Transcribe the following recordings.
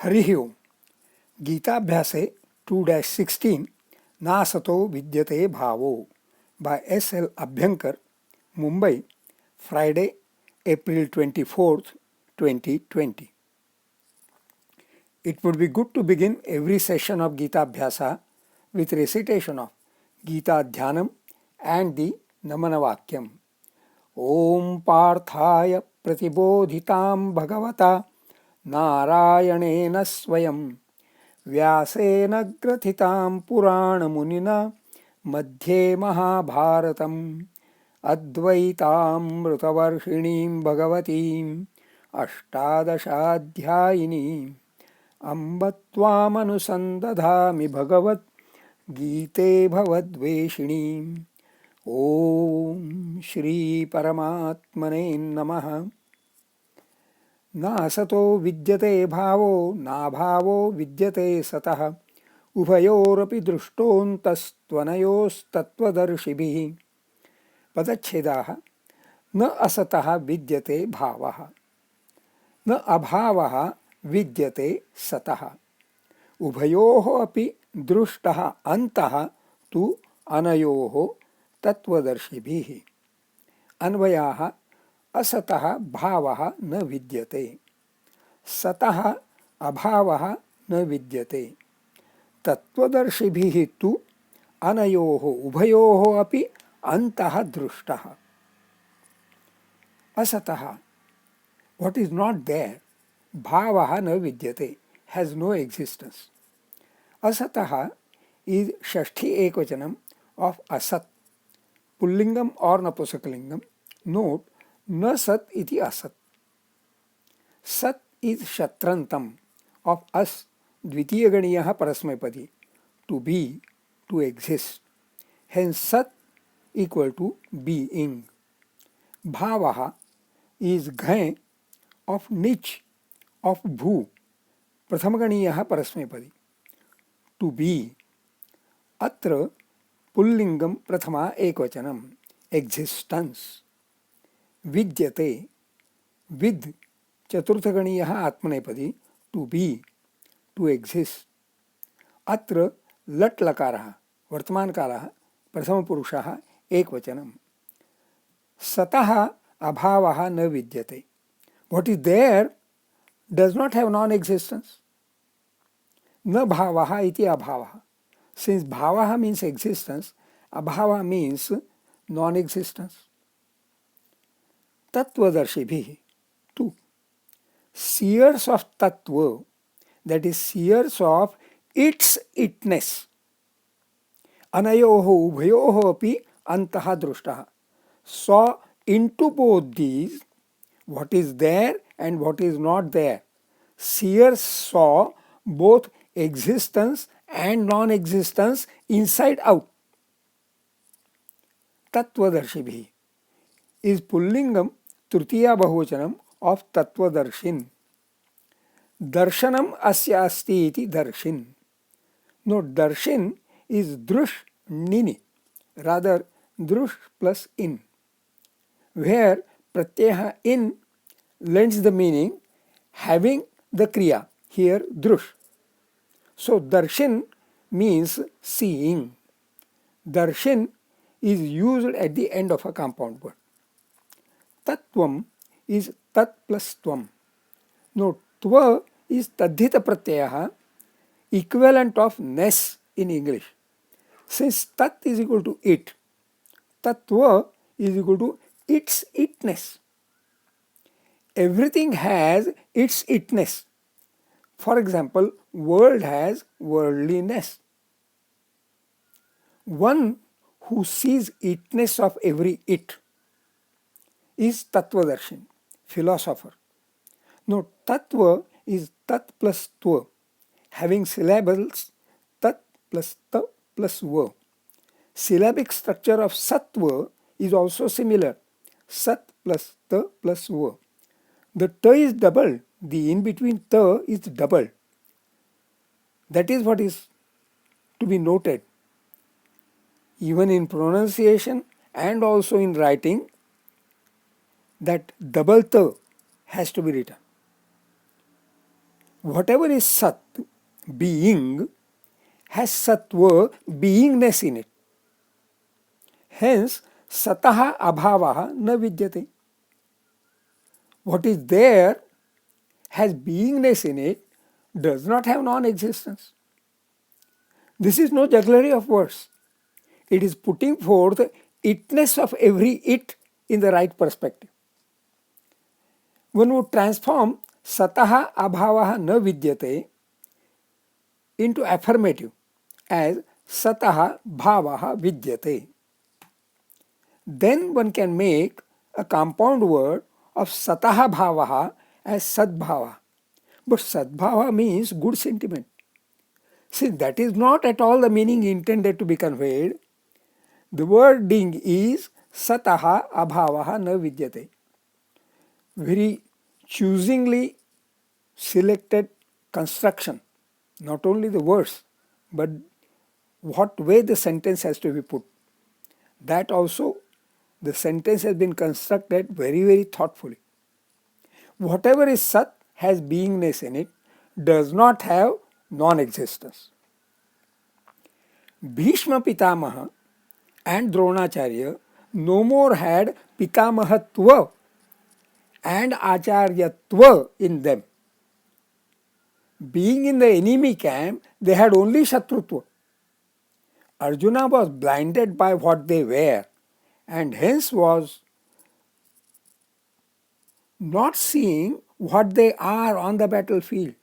हरिः ओम् गीताभ्यासे 2-16 नासतो विद्यते भावो by S.L. Abhyankar, Mumbai, Friday, April 24th, 2020. It would be good to begin every session of Gita Abhyasa with recitation of Gita Dhyanam and the Namana Vakyam. Om Parthaya Pratibodhitam Bhagavata Narayanena Swayam व्यासेन ग्रथितां पुराणमुनिना मध्ये महाभारतम् अद्वैतामृतवर्षिणीं भगवतीम् अष्टादशाध्यायिनीम् अम्ब त्वामनुसन्दधामि भगवद्गीते भवद्वेषिणीम् ॐ श्रीपरमात्मने नमः। नासतो विद्यते भावो नाभावो विद्यते सतः उभयोरपि दृष्टोऽन्तस्त्वनयोस्तत्त्वदर्शिभिः। पदच्छेदाः न असतः विद्यते भावः न अभावः विद्यते सतः उभयोः अपि दृष्टः अन्तः तु अनयोः तत्त्वदर्शिभिः। अन्वयाः असतः भावः न विद्यते सतः अभावः न विद्यते तत्त्वदर्शिभिः तु अनयोः उभयोः अपि अन्तः दृष्टः। असतः what is not there, भावः न विद्यते has no existence. असतः is Shashthi एकवचनम of असत पुल्लिंगम or नपुंसकलिंगम. Note न सत इति असत. सत is शत्रंतम of अस द्वितीय गणीयः परस्मैपदी to be, to exist. Hence सत equal to being. भावः is घय of निच of भू प्रथम गणीयः परस्मैपदी to be. अत्र पुल्लिंगम प्रथमा एकवचनम existence. विद्यते विद चतुर्थगणीयः आत्मनेपदी टू बी, टू एक्सिस्ट. अत्र लट् लकारः वर्तमानकालः प्रथमपुरुषः एकवचनम्. सतः अभावः न विद्यते. What is there does not have non existence. न भावः इति अभावः. सिंस भावः मीन्स एक्सिस्टेंस, अभावः मीन्स नॉन एक्सिस्टेंस. तत्वदर्शिभिः तु seers of tattva, that is seers of its itness. Anayoho ubhayoho api antaha drushtah, saw into both these what is there and what is not there. Seers saw both existence and non-existence inside out. Tattvadarshibhi is pullingam Tritiya बहुवचनम of तत्वदर्शिन. दर्शनम अस्य अस्ति इति दर्शिन. No, darshin is drush nini, rather drush plus in, where pratyaya in lends the meaning having the kriya, here drush. So darshin means seeing. Darshin is used at the end of a compound word. Tattvam is tat plus tvam. No, tva is tadhita pratyaya, equivalent of ness in English. Since tat is equal to it, tattva is equal to its itness. Everything has its itness. For example, world has worldliness. One who sees itness of every it is Tattvadarshin, philosopher. No, Tattva is Tat plus Tva, having syllables Tat plus Ta plus Va. Syllabic structure of Sattva is also similar, Sat plus Ta plus Va. The Ta is doubled, the in-between Ta is doubled. That is what is to be noted. Even in pronunciation and also in writing, that double ta has to be written. Whatever is Sat, being, has Sattva, beingness in it. Hence, Sataha Abhavaha na vidyate. What is there has beingness in it, does not have non-existence. This is no jugglery of words. It is putting forth itness of every it in the right perspective. One would transform Sataha Abhavaha na vidyate into affirmative as Sataha Bhavaha vidyate. Then one can make a compound word of Sataha Bhavaha as Sadbhava. But Sadbhava means good sentiment. Since that is not at all the meaning intended to be conveyed, the wording is Sataha Abhavaha na vidyate. Very choosingly selected construction, not only the words, but what way the sentence has to be put. That also, the sentence has been constructed very, very thoughtfully. Whatever is Sat has beingness in it, does not have non-existence. Bhishma Pitamaha and Dronacharya no more had Pitamahatva and Acharyatva in them. Being in the enemy camp, they had only Shatrutva. Arjuna was blinded by what they were and hence was not seeing what they are on the battlefield.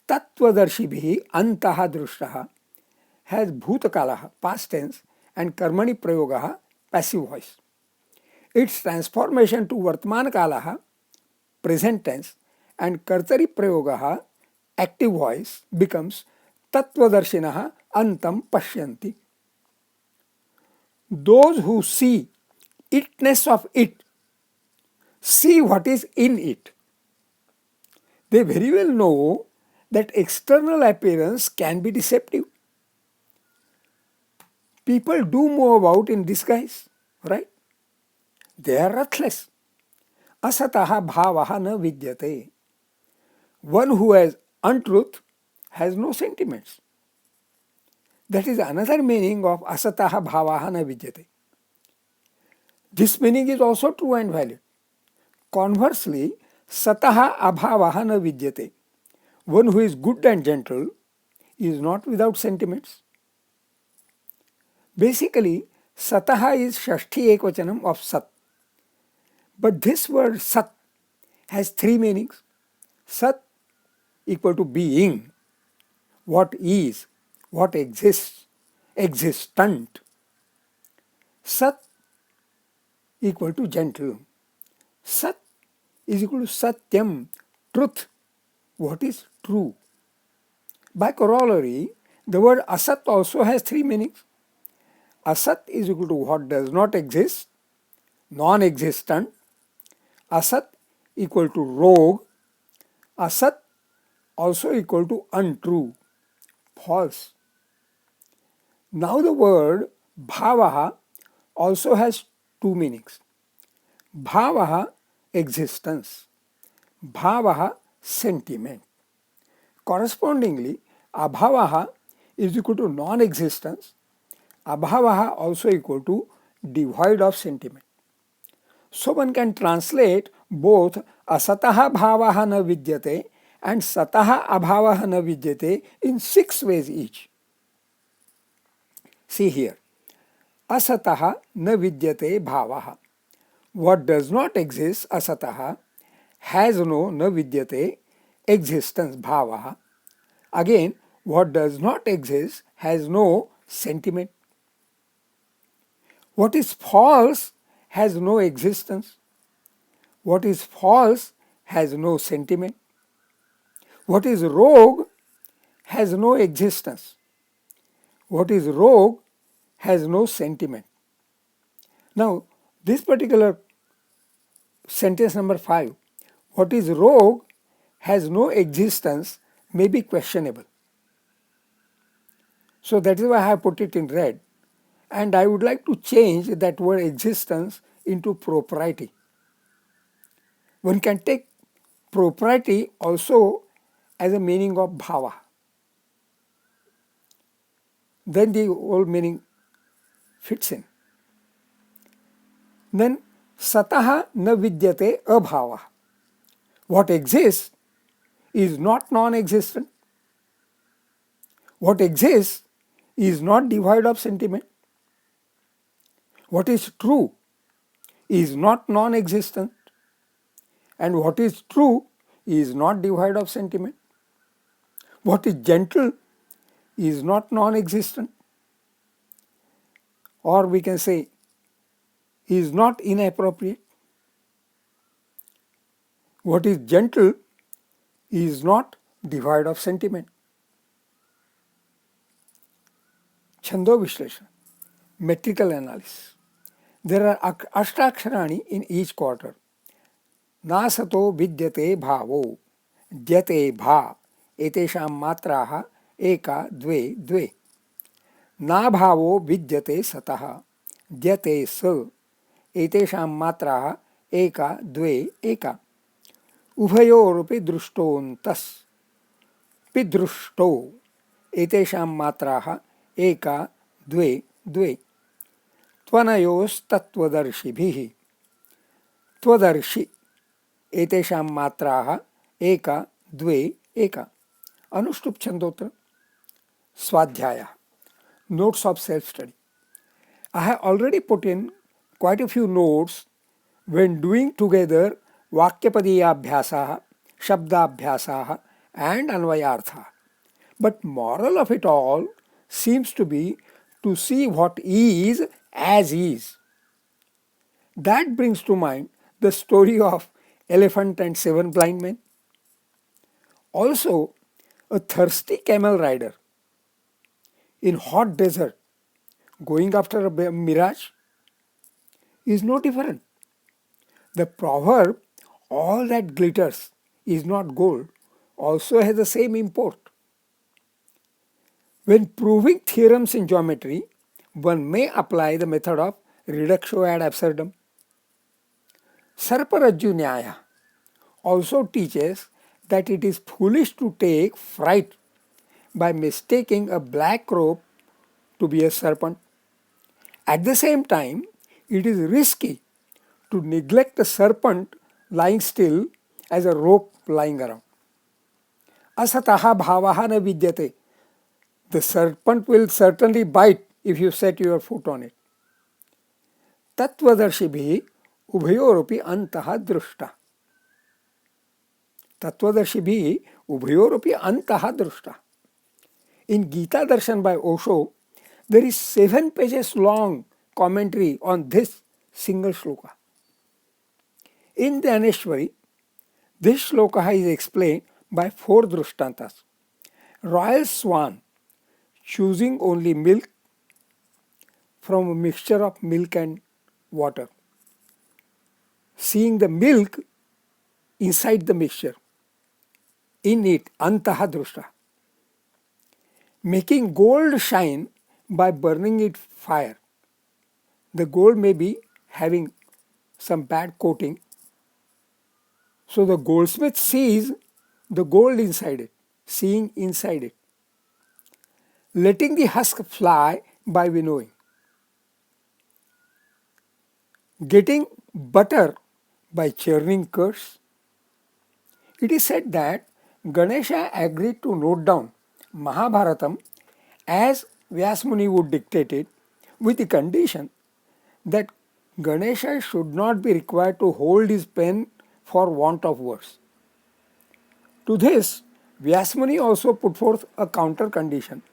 Tattvadarshibhi antaha drushtaha has bhutakalaha, past tense, and karmani prayogaha, passive voice. Its transformation to vartman kalaha, present tense, and kartari prayogaha, active voice, becomes tattvadarshinaha antam pashyanti. Those who see itness of it, see what is in it. They very well know that external appearance can be deceptive. People do move about in disguise, right? They are ruthless. Asataha bhavaha na vidyate. One who has untruth has no sentiments. That is another meaning of asataha bhavaha na vidyate. This meaning is also true and valid. Conversely, sataha abhavaha na vidyate. One who is good and gentle is not without sentiments. Basically, sataha is shashti ekvachanam of sat. But this word sat has three meanings. Sat equal to being, what is, what exists, existent. Sat equal to gentle. Sat is equal to satyam, truth, what is true. By corollary, the word asat also has three meanings. Asat is equal to what does not exist, non-existent. Asat equal to rogue. Asat also equal to untrue, false. Now the word bhavaha also has two meanings. Bhavaha, existence. Bhavaha, sentiment. Correspondingly, abhavaha is equal to non-existence. Abhavaha also equal to devoid of sentiment. So one can translate both asataha bhavaha na vidyate and sataha abhavaha na vidyate in 6 ways each. See here. Asataha na vidyate bhavaha. What does not exist, asataha, has no na vidyate, existence, bhavaha. Again, what does not exist has no sentiment. What is false has no existence. What is false has no sentiment. What is rogue has no existence. What is rogue has no sentiment. Now, this particular sentence number 5, what is rogue has no existence, may be questionable. So that is why I have put it in red. And I would like to change that word existence into propriety. One can take propriety also as a meaning of bhava. Then the whole meaning fits in. Then sataha na vidyate abhava. What exists is not non-existent. What exists is not devoid of sentiment. What is true is not non-existent, and what is true is not devoid of sentiment. What is gentle is not non-existent, or we can say is not inappropriate. What is gentle is not devoid of sentiment. Chando Vishleshana, metrical analysis. There are ashtaksharaणि in each quarter. नासतो विद्यते भावो द्यते भा एतेषां मात्राः एका द्वे द्वे. नाभावो विद्यते सतः द्यते स एतेषां मात्राः एका द्वे एका. उभयोरपि दृष्टोऽन्तस् पिदृष्टो एतेषां मात्राः एका द्वे द्वे. त्वनयोस्तत्त्वदर्शिभिः त्वदर्शि एतेषां मात्राः एका द्वे एका. अनुष्टुप् छंदोत्र. Swadhyaya, notes of self-study. I have already put in quite a few notes when doing together Vakyapadiya-abhyasaha, Shabda-abhyasaha and Anvayartha. But moral of it all seems to be to see what is as is. That brings to mind the story of elephant and 7 blind men. Also, a thirsty camel rider in hot desert going after a mirage is no different. The proverb, all that glitters is not gold, also has the same import. When proving theorems in geometry, one may apply the method of reductio ad absurdum. Sarparajju Nyaya also teaches that it is foolish to take fright by mistaking a black rope to be a serpent. At the same time, it is risky to neglect a serpent lying still as a rope lying around. Asataha bhavaha na vidyate. The serpent will certainly bite if you set your foot on it. Tattvadarshibihi ubhayoropi antaha drushta. Tattvadarshibihi ubhayoropi antaha drushta. In Gita Darshan by Osho, there is 7 pages long commentary on this single shloka. In the Dhaneshwari, this shloka is explained by 4 drushtantas. Royal swan choosing only milk from a mixture of milk and water, seeing the milk inside the mixture, in it, antaha drushta. Making gold shine by burning it fire. The gold may be having some bad coating, so the goldsmith sees the gold inside it, seeing inside it. Letting the husk fly by winnowing. Getting butter by churning curds. It is said that Ganesha agreed to note down Mahabharatam as Vyasmuni would dictate it, with the condition that Ganesha should not be required to hold his pen for want of words. To this, Vyasmuni also put forth a counter condition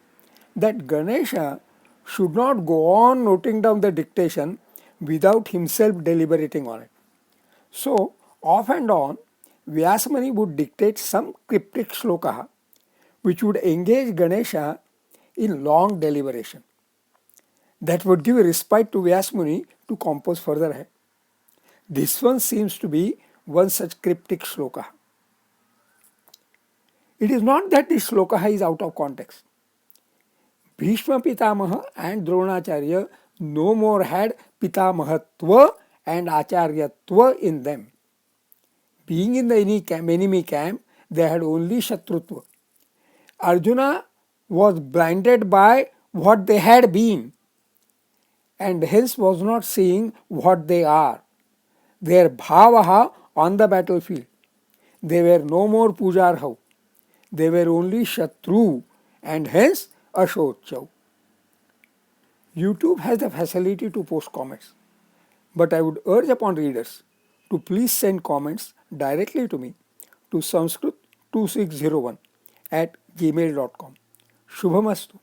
that Ganesha should not go on noting down the dictation without himself deliberating on it. So, off and on, Vyasmuni would dictate some cryptic shloka which would engage Ganesha in long deliberation. That would give a respite to Vyasmuni to compose further ahead. This one seems to be one such cryptic shloka. It is not that this shloka is out of context. Bhishma Pitamaha and Dronacharya no more had Pitamahatva and Acharyatva in them. Being in the enemy camp, they had only Shatrutva. Arjuna was blinded by what they had been and hence was not seeing what they are. Their bhavaha on the battlefield. They were no more Pujarhav. They were only Shatru and hence Ashochav. YouTube has the facility to post comments, but I would urge upon readers to please send comments directly to me to sanskrit2601 at gmail.com. Shubhamastu.